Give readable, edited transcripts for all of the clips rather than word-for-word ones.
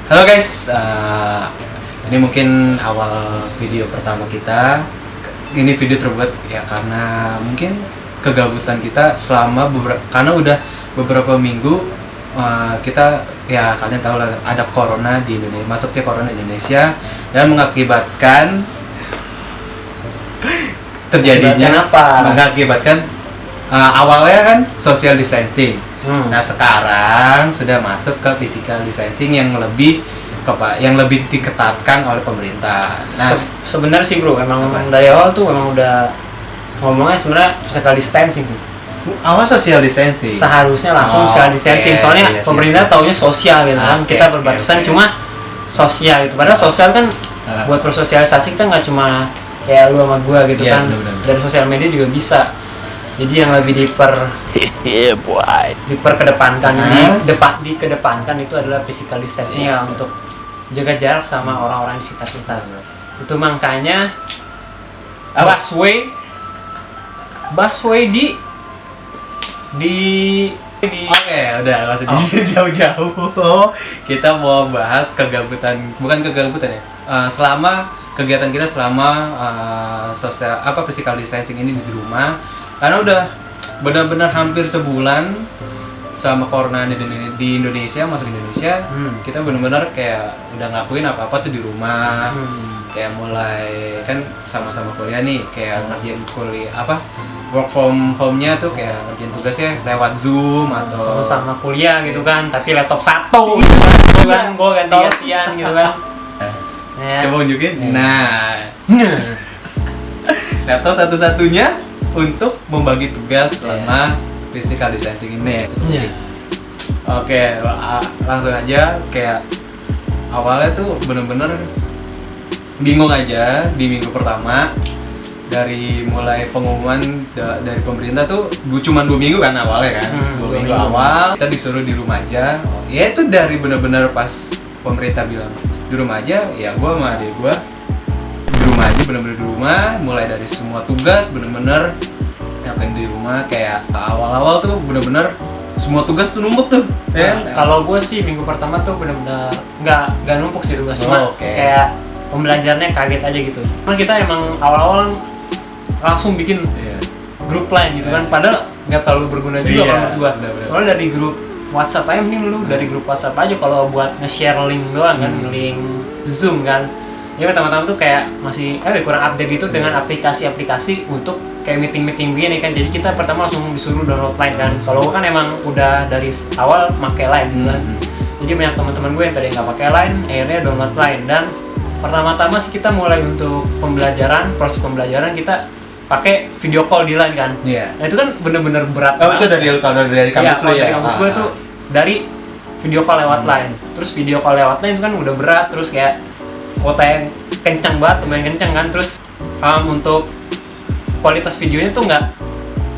Halo guys, ini mungkin awal video pertama kita. Ini video terbuat ya karena mungkin kegabutan kita karena udah beberapa minggu kita ya kalian tahu lah ada corona di Indonesia, masuknya corona di Indonesia dan mengakibatkan mengakibatkan awalnya kan social distancing. Nah sekarang sudah masuk ke physical distancing yang lebih diketatkan oleh pemerintah. Nah sebenarnya sih bro, emang dari awal tuh memang udah ngomongnya sebenarnya physical distancing sih. Awal social distancing. Seharusnya langsung social distancing. Soalnya pemerintah taunya sosial gitu kan. Kita berbatasan cuma sosial gitu. Padahal sosial kan buat bersosialisasi kita nggak cuma kayak lu sama gua gitu kan. Bener. Dari sosial media juga bisa. Jadi yang lebih dikedepankan itu adalah physical distancing ya, untuk jaga jarak sama orang-orang di sekitar kita. Itu makanya busway di Oke, udah nggak usah jauh-jauh. Kita mau bahas bukan kegabutan ya. Selama kegiatan kita physical distancing ini di rumah, karena udah benar-benar hampir sebulan sama corona di Indonesia, masuk Indonesia, kita benar-benar kayak udah ngelakuin apa-apa tuh di rumah. Kayak mulai kan sama-sama kuliah nih, kayak ngerjain work from home-nya tuh kayak ngerjain tugasnya lewat Zoom atau sama-sama kuliah gitu kan, tapi laptop satu gitu kan, gue ganti-gantian gitu kan. Coba unjukin. Nah, laptop satu-satunya untuk membagi tugas selama physical distancing ini. Oke, langsung aja. Kayak awalnya tuh bener-bener bingung aja di minggu pertama. Dari mulai pengumuman dari pemerintah tuh cuma 2 minggu kan awalnya kan. 2 minggu awal kita disuruh di rumah aja. Ya itu dari bener-bener pas pemerintah bilang di rumah aja, ya gua sama adik gua di rumah aja, bener-bener di rumah. Mulai dari semua tugas bener-bener yang di rumah. Kayak awal-awal tuh bener-bener semua tugas tuh numpuk tuh. Kalau gue sih minggu pertama tuh bener-bener nggak numpuk sih tugas, cuma kayak pembelajarannya kaget aja gitu. Kan kita emang awal-awal langsung bikin grup lain gitu kan, padahal nggak terlalu berguna juga kalau menurut gua. Soalnya dari grup WhatsApp aja, mending lu dari grup WhatsApp aja kalau buat nge-share link doang kan, link Zoom kan. Ya pertama-tama tuh kayak masih kurang update gitu dengan aplikasi-aplikasi untuk kayak meeting begini kan. Jadi kita pertama langsung disuruh download Line kan. Kalau gue kan emang udah dari awal pakai Line gitu kan. Jadi banyak teman-teman gue yang tadi nggak pakai Line, akhirnya download Line. Dan pertama-tama sih kita mulai untuk proses pembelajaran kita pakai video call di Line kan. Nah itu kan bener-bener berat banget. Itu dari kampus lu ya? Dari kampus gue tuh dari video call lewat Line. Terus video call lewat Line kan udah berat, terus kayak kuota yang kencang banget, lumayan kencang kan. Terus untuk kualitas videonya tuh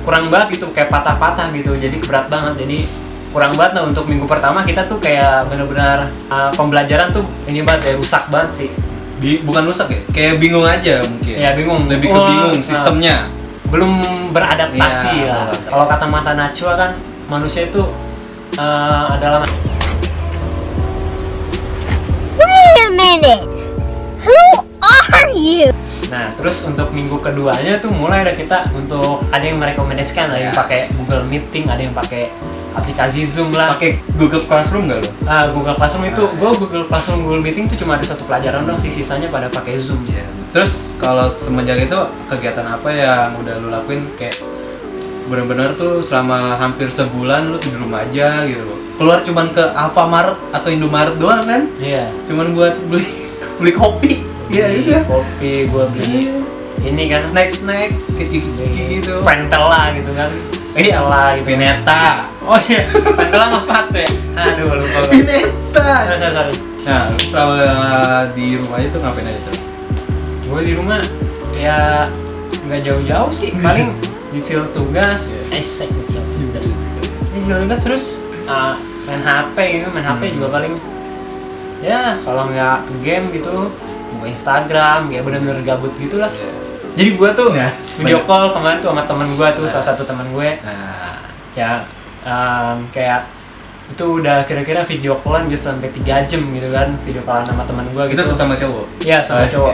kurang banget gitu, kayak patah-patah gitu, jadi berat banget. Jadi kurang banget. Nah untuk minggu pertama kita tuh kayak benar-benar pembelajaran tuh ini banget ya, rusak banget sih. Bukan rusak ya, kayak bingung aja mungkin. Ya bingung, lebih ke bingung sistemnya. Belum beradaptasi lah. Kalau kata Mata Najwa kan, manusia itu adalah Wait a minute. Who are you? Nah, terus untuk minggu keduanya tuh mulai ada kita untuk ada yang merekomendasikan, ada yang pakai Google Meeting, ada yang pakai aplikasi Zoom lah. Pakai Google Classroom nggak lo? Google Classroom itu, Google Classroom, Google Meeting tuh cuma ada satu pelajaran dong sih, sisanya pada pakai Zoom. Terus kalau semenjak itu kegiatan apa yang udah lo lakuin kayak benar-benar tuh selama hampir sebulan lo di rumah aja gitu? Keluar cuman ke Alfamart atau Indomaret doang kan? Iya. Cuman buat beli kopi. Iya itu. Kopi, gua beli ini kan snack kecil gitu. Ventela gitu kan. Iya lah, gitu. Pineta. Oh iya, Ventela mas sepatu ya. Aduh lupa. Pineta. Sorry. Nah, selama di rumah aja tuh ngapain aja tuh? Gue di rumah ya nggak jauh-jauh sih, paling nyicil tugas, nyicil tugas terus main HP juga paling. Ya kalau nggak game gitu, buka Instagram, ya benar-benar gabut gitulah. Jadi gue tuh video call kemarin tuh sama temen gue tuh, salah satu temen gue. Ya kayak Itu udah kira-kira video callan bisa sampai 3 jam gitu kan, video callan sama teman gue gitu. Itu sama cowok? Iya sama cowok.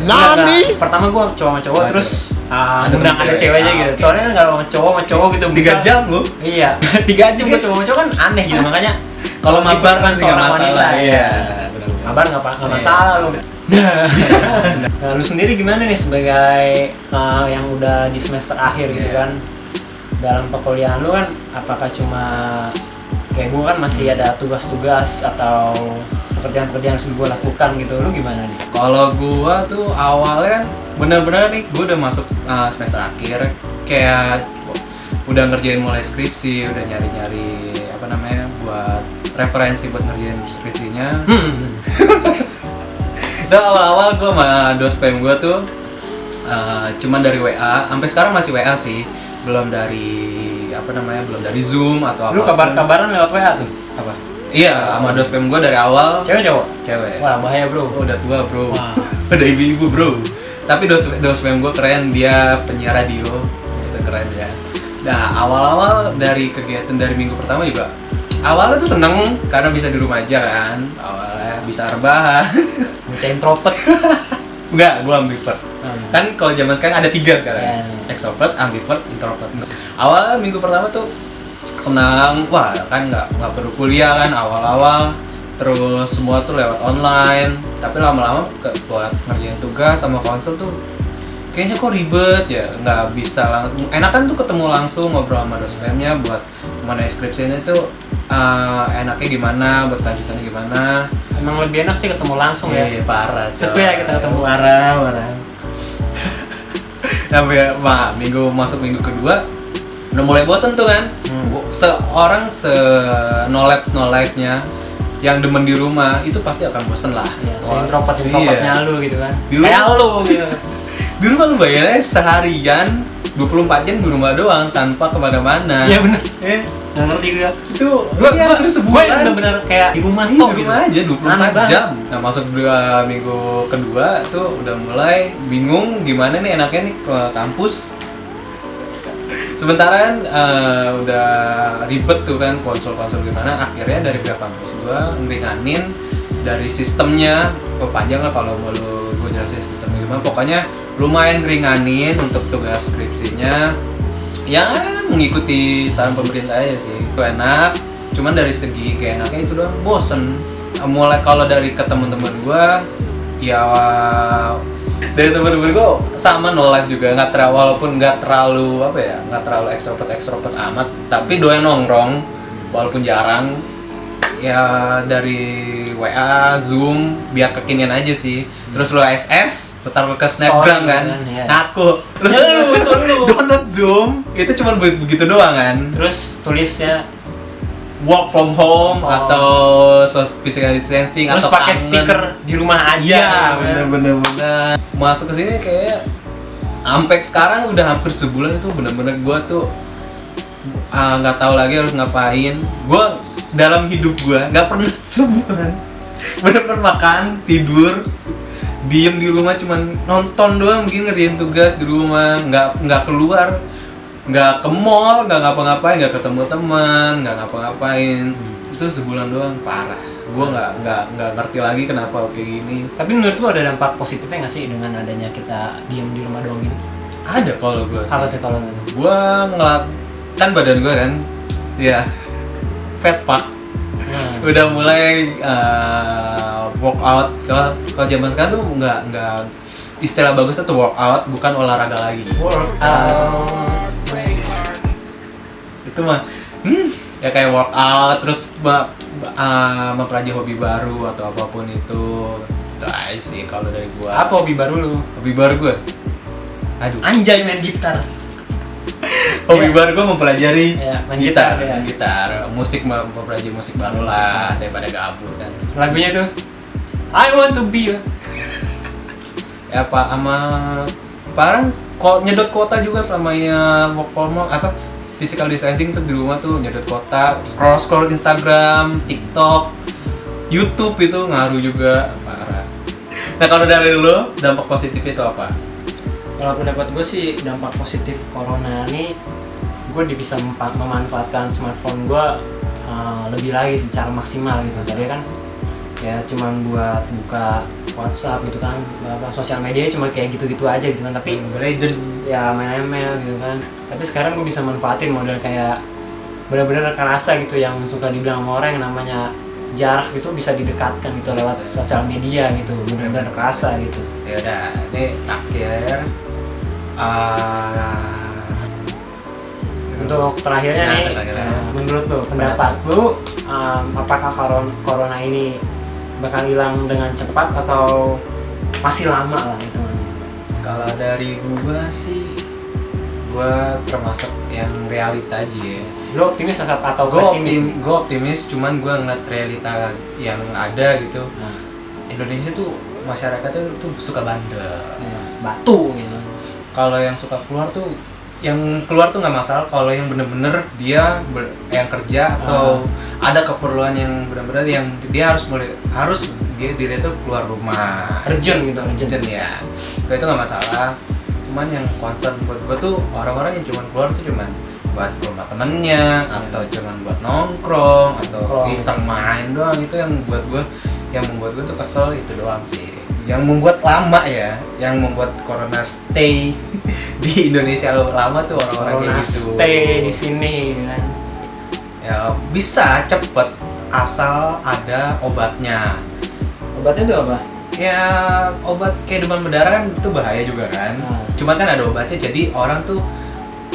Nani? Pertama gue cowok sama cowok, terus Ada undang temen ada cewek. ceweknya gitu. Soalnya kan kalau sama cowok gitu 3 jam lu? Iya 3 jam gue cowok sama cowok kan aneh gitu, makanya Kalau mabar kan sih nggak seorang masalah. wanita, Iya. kabar nggak masalah lu. Nah, lu sendiri gimana nih sebagai yang udah di semester akhir gitu kan, dalam perkuliahan lu kan, apakah cuma kayak gue kan masih ada tugas-tugas atau pekerjaan-pekerjaan yang harus gue lakukan gitu, lu gimana nih? Kalau gua tuh awalnya bener-bener nih, gua udah masuk semester akhir, kayak udah ngerjain mulai skripsi, udah nyari-nyari apa namanya buat referensi buat ngerjain skripsinya. Itu awal-awal gua sama dospem gua tuh cuman dari WA, sampai sekarang masih WA sih, belum dari apa namanya, belum dari Zoom atau apa. Lu kabar-kabaran lewat WA tuh? Apa? Iya, sama dospem gua dari awal. Cewek cowok? Cewek. Wah bahaya bro. Udah tua bro. Wah. Udah ibu-ibu bro. Tapi dospem gue keren, dia penyiar radio, itu keren ya. Nah awal-awal dari kegiatan dari minggu pertama juga, awalnya tuh seneng karena bisa di rumah aja kan. Awalnya bisa rebahan. Bocah introvert. Enggak, gue ambivert. Kan kalau zaman sekarang ada 3 sekarang. Yeah. Extrovert, ambivert, introvert. Awalnya minggu pertama tuh senang, wah kan nggak perlu kuliah kan awal-awal, terus semua tuh lewat online. Tapi lama-lama buat ngerjain tugas sama konsel tuh kayaknya kok ribet ya, nggak bisa langsung. Enakan tuh ketemu langsung ngobrol sama dosennya buat mana skripsinya tuh enaknya gimana, buat lanjutannya gimana. Emang lebih enak sih ketemu langsung ya. Iya parah. Sepi ya kita ketemu. Parah. Nah, masuk minggu kedua udah mulai bosen tuh kan. Seorang no life-nya yang demen di rumah itu pasti akan bosen lah. Iya, introvert-introvertnya lu gitu kan. Di Kayak rumah- lu gitu. Di rumah lu bayarnya seharian 24 jam di rumah doang tanpa kemana-mana. Iya bener. Nggak ngerti gue. Itu Gue hampir sebulan. bener-bener kayak di rumah Iya, kok di gitu. rumah aja 24 Aneh banget. jam. Nah, masuk 2 minggu kedua tuh udah mulai bingung gimana nih enaknya nih ke kampus. Sementara kan udah ribet tuh kan konsol-konsol gimana, akhirnya dari pihak kampus gua ngeringanin dari sistemnya. Panjang lah kalau mau gue jelasin sistemnya gimana. Pokoknya lumayan ngeringanin untuk tugas skripsinya. Ya mengikuti saran pemerintah aja sih. Itu enak, cuman dari segi kayak enaknya itu doang, bosen. Mulai kalau dari ke teman-teman gua, ya dari teman-teman gua sama no life juga, walaupun nggak terlalu nggak terlalu ekstrovert amat, tapi doyan nongkrong walaupun jarang. Ya dari WA, Zoom, biar kekinian aja sih. Terus lu SS, taruh ke Snapgram kan, iya. ngaku. Lu. Download Zoom, itu cuma begitu doang kan. Terus tulisnya Work from home Oh. atau physical distancing terus atau pakai kangen. stiker di rumah aja. Iya, gitu kan. bener. Masuk ke sini kayak sampai sekarang udah hampir sebulan itu bener-bener gua tuh nggak tahu lagi harus ngapain. Gua dalam hidup gua nggak pernah sebulan bener-bener makan, tidur, diem di rumah, cuman nonton doang, mungkin ngerjain tugas di rumah, nggak keluar, nggak ke mall, nggak ngapa-ngapain, nggak ketemu teman, nggak ngapa-ngapain. Itu sebulan doang, parah. Gua nggak ngerti lagi kenapa kayak gini. Tapi menurut lu ada dampak positifnya nggak sih dengan adanya kita diem di rumah doang gitu? Ada kalau gua sih. Apa tuh kalau lu? Gua kan badan gua kan, ya fat pack. Udah mulai workout. Kalau zaman sekarang tuh nggak istilah bagusnya tuh workout, bukan olahraga lagi. Itu mah ya kayak workout, terus mempelajari hobi baru atau apapun itu. Itu aja sih kalau dari gua. Apa hobi baru lu? Hobi baru gua? Aduh. Anjay main gitar. Hobi Iya. baru gue mempelajari Main gitar, ya. main gitar, musik mempelajari musik baru lah daripada gabut kan. Lagunya tuh I want to be. Ya Pak sama parang kok nyedot kuota juga selamanya work from home, physical distancing tuh di rumah tuh nyedot kuota, scroll Instagram, TikTok, YouTube itu ngaruh juga parah. Nah kalau dari lu dampak positif itu apa? Kalau pendapat gue sih dampak positif corona ini, gue bisa memanfaatkan smartphone gue lebih lagi secara maksimal gitu. Tadi kan ya cuman buat buka WhatsApp gitu kan, sosial media cuma kayak gitu-gitu aja gitu kan, tapi Legend. ya main ML gitu kan. Tapi sekarang gue bisa manfaatin model kayak benar-benar kerasa gitu, yang suka dibilang sama orang yang namanya jarak gitu bisa didekatkan gitu lewat sosial media gitu, benar-benar kerasa gitu. Ya udah, ini terakhir. Untuk terakhirnya nih, menurut lu, pendapat lu, apakah corona ini bakal hilang dengan cepat atau masih lama lah itu? Kalau dari gua sih, gua termasuk yang realita aja ya. Lu optimis atau Gua pesimis? Gua optimis, cuman gua ngeliat realita yang ada gitu. Indonesia tuh masyarakatnya tuh suka bandel. Batu gitu. Kalau yang suka keluar tuh, yang keluar tuh nggak masalah. Kalau yang bener-bener dia yang kerja atau ada keperluan yang bener-bener yang dia harus dia diri itu keluar rumah. Urgent gitu, Urgent ya. Itu nggak masalah. Cuman yang concern buat gua tuh orang-orang yang cuman keluar tuh cuman buat rumah temennya atau cuman buat nongkrong atau iseng main doang. Itu yang membuat gua tuh kesel, itu doang sih. Yang membuat lama ya, yang membuat corona stay di Indonesia lama tuh orang-orang kayak gitu. Stay di sini kan. Ya bisa cepet asal ada obatnya. Obatnya itu apa? Ya obat kayak demam berdarah kan itu bahaya juga kan. Cuman kan ada obatnya, jadi orang tuh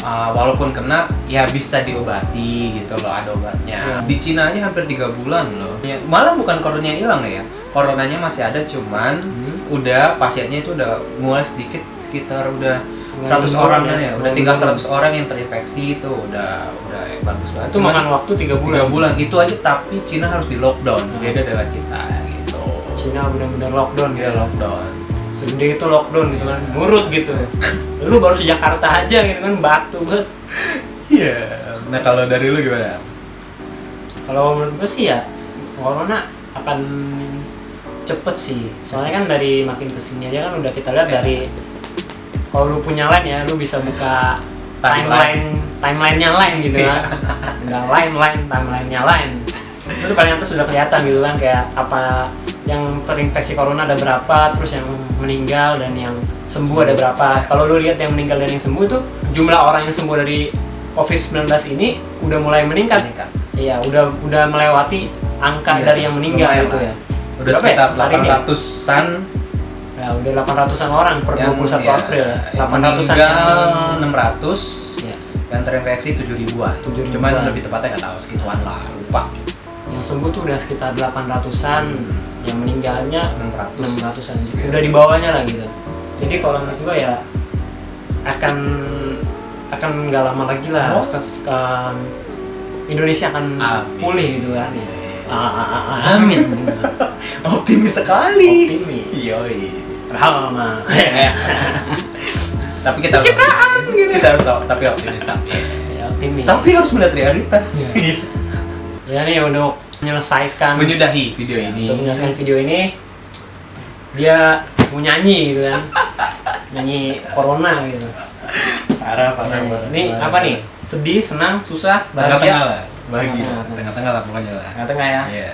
walaupun kena ya bisa diobati gitu loh, ada obatnya. Di Cina aja hampir 3 bulan loh. Ya, malah bukan coronanya hilang ya. Coronanya masih ada, cuman udah pasiennya itu udah mulai sedikit, sekitar udah 100 orang kan ya. Udah tinggal 100 orang yang terinfeksi, itu udah bagus banget. Itu makan waktu 3 bulan. 3 bulan itu aja, tapi Cina harus di lockdown. Beda dengan kita gitu. Cina benar-benar lockdown Dia gitu. lockdown. Segede itu lockdown gitu kan. Nurut gitu. Lu baru se Jakarta aja gitu kan, batu banget. Iya. Nah, kalau dari lu gimana? Kalau menurut gue sih ya corona akan cepet sih. Soalnya kan dari makin kesini aja kan udah kita lihat dari, kalau lu punya line ya, lu bisa buka timeline-nya line gitu kan. Udah timeline-nya line. Terus paling atas sudah kelihatan gitu kan, kayak apa yang terinfeksi corona ada berapa, terus yang meninggal dan yang sembuh ada berapa. Kalau lu lihat yang meninggal dan yang sembuh tuh, jumlah orang yang sembuh dari COVID-19 ini udah mulai meningkat. Iya, udah melewati angka dari yang meninggal gitu ya. Udah sekitar 800-an. Ya, udah 800-an orang per 21 April ya. 800-an yang 600, ya. Yang terinfeksi 7.000-an. Cuman lebih tepatnya nggak tahu, segituan lah, lupa. Yang sembuh tuh udah sekitar 800-an, yang meninggalnya 600-an. Udah di bawahnya lah gitu. Jadi kalau menurut gua ya akan nggak lama lagi lah, Indonesia akan pulih gitu kan. Amin. Optimis sekali. Optimis. Yoi. Padahal mah. Tapi kita harus tahu, tapi optimis tapi. Ya, optimis. Tapi harus melihat realita. Ya nih untuk menyudahi video ini. Untuk menyelesaikan video ini, dia mau nyanyi gitu kan. Nyanyi corona gitu. Parah. Ini apa nih? Sedih, senang, susah, Tengah-tengah bahagia. lah. Bahagia. Tengah-tengah lah pokoknya lah. Tengah-tengah ya. Iya.